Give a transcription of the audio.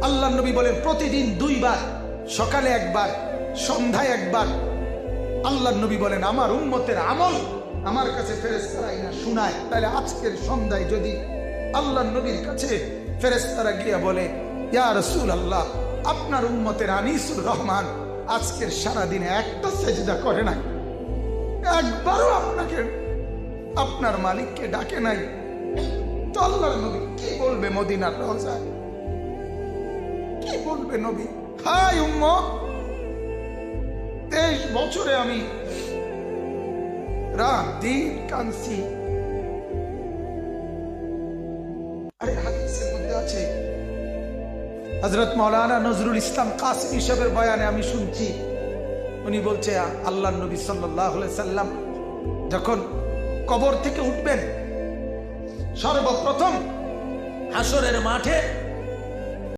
আল্লাহ নবী বলেন প্রতিদিন 2 বার, সকালে 1 বার, সন্ধ্যায় 1 বার। আল্লাহ নবী বলেন আমার উম্মতের আমল আমার কাছে ফেরেশতারা না শোনায়। তাহলে আজকের সন্ধ্যায় যদি আল্লাহ নবীর কাছে ফেরেশতারা গিয়ে বলে ইয়া রাসূলুল্লাহ, আপনার উম্মতের আনিসুর রহমান আজকের সারাদিনে একটা সেজদা করে নাই, একবারও আপনাকে আপনার মালিককে ডাকে নাই, তো আল্লাহর নবী কি বলবে? মদিনার রওজায় কি বলবে নবী? হাই উম্মত, 23 বছরে আমি রাত দিন কাঁদছি। আরে হাদিসের মধ্যে আছে, হযরত মাওলানা নজরুল ইসলাম কাসেমী সাহেবের বয়ানে আমি শুনছি, উনি বলছে আল্লাহর নবী সাল্লাল্লাহু আলাইহি সাল্লাম যখন কবর থেকে উঠবেন, সর্বপ্রথম হাসরের মাঠে